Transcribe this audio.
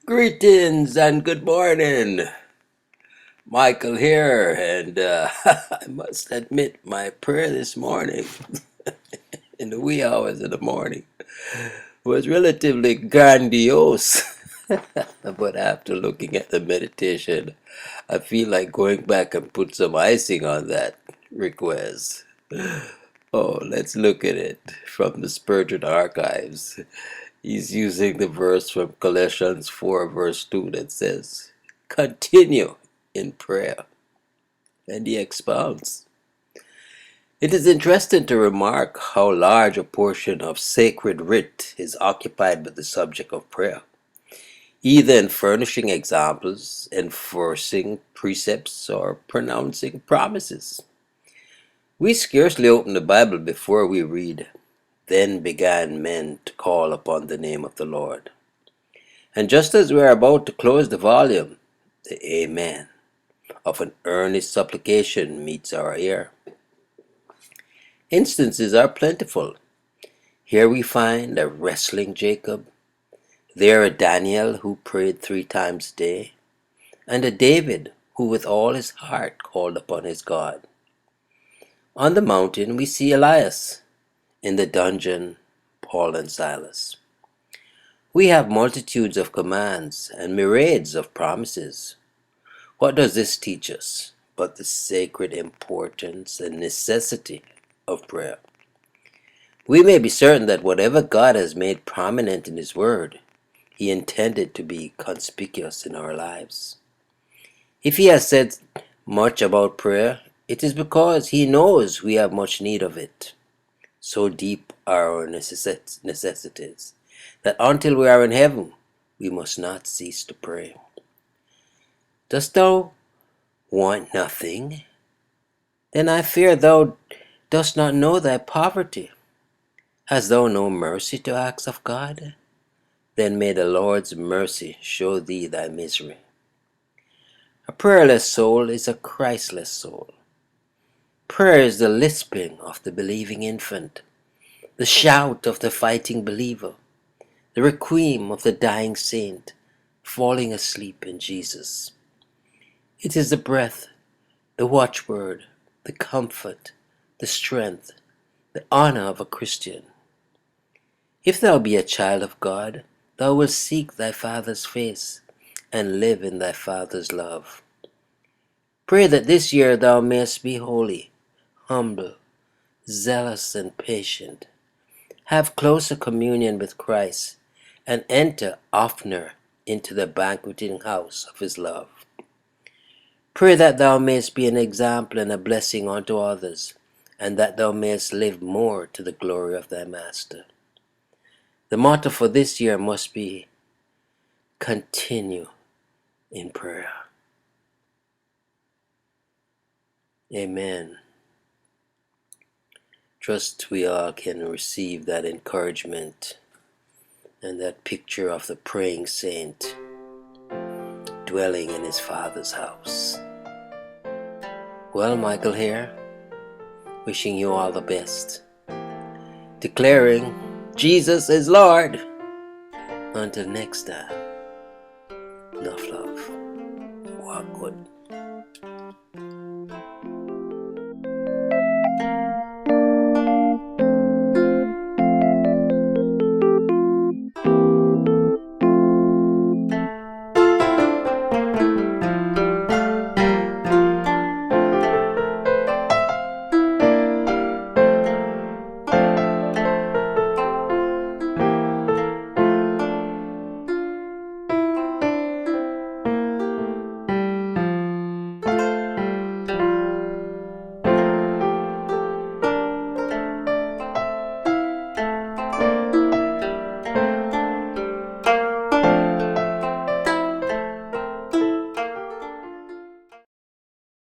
Greetings and good morning. Michael here, and I must admit my prayer this morning, in the wee hours of the morning, was relatively grandiose. But after looking at the meditation, I feel like going back and put some icing on that request. Oh, let's look at it from the Spurgeon archives. He's using the verse from Colossians 4, verse 2 that says, "Continue in prayer." And he expounds. It is interesting to remark how large a portion of sacred writ is occupied with the subject of prayer, either in furnishing examples, enforcing precepts, or pronouncing promises. We scarcely open the Bible before we read, "Then began men to call upon the name of the Lord." And just as we are about to close the volume, the Amen of an earnest supplication meets our ear. Instances are plentiful. Here we find a wrestling Jacob, there a Daniel who prayed 3 times a day, and a David who with all his heart called upon his God. On the mountain we see Elias, in the dungeon Paul and Silas. We have multitudes of commands and myriads of promises. What does this teach us but the sacred importance and necessity of prayer? We may be certain that whatever God has made prominent in His Word, He intended to be conspicuous in our lives. If He has said much about prayer, it is because He knows we have much need of it. So deep are our necessities that until we are in heaven, we must not cease to pray. Dost thou want nothing? Then I fear thou dost not know thy poverty. Hast thou no mercy to ask of God? Then may the Lord's mercy show thee thy misery. A prayerless soul is a Christless soul. Prayer is the lisping of the believing infant, the shout of the fighting believer, the requiem of the dying saint falling asleep in Jesus. It is the breath, the watchword, the comfort, the strength, the honor of a Christian. If thou be a child of God, thou wilt seek thy Father's face and live in thy Father's love. Pray that this year thou mayest be holy, humble, zealous, and patient. Have closer communion with Christ and enter oftener into the banqueting house of His love. Pray that thou mayest be an example and a blessing unto others, and that thou mayest live more to the glory of thy Master. The motto for this year must be, continue in prayer. Amen. Trust we all can receive that encouragement and that picture of the praying saint dwelling in his Father's house. Well, Michael here, wishing you all the best, declaring Jesus is Lord. Until next time, enough love. Walk good.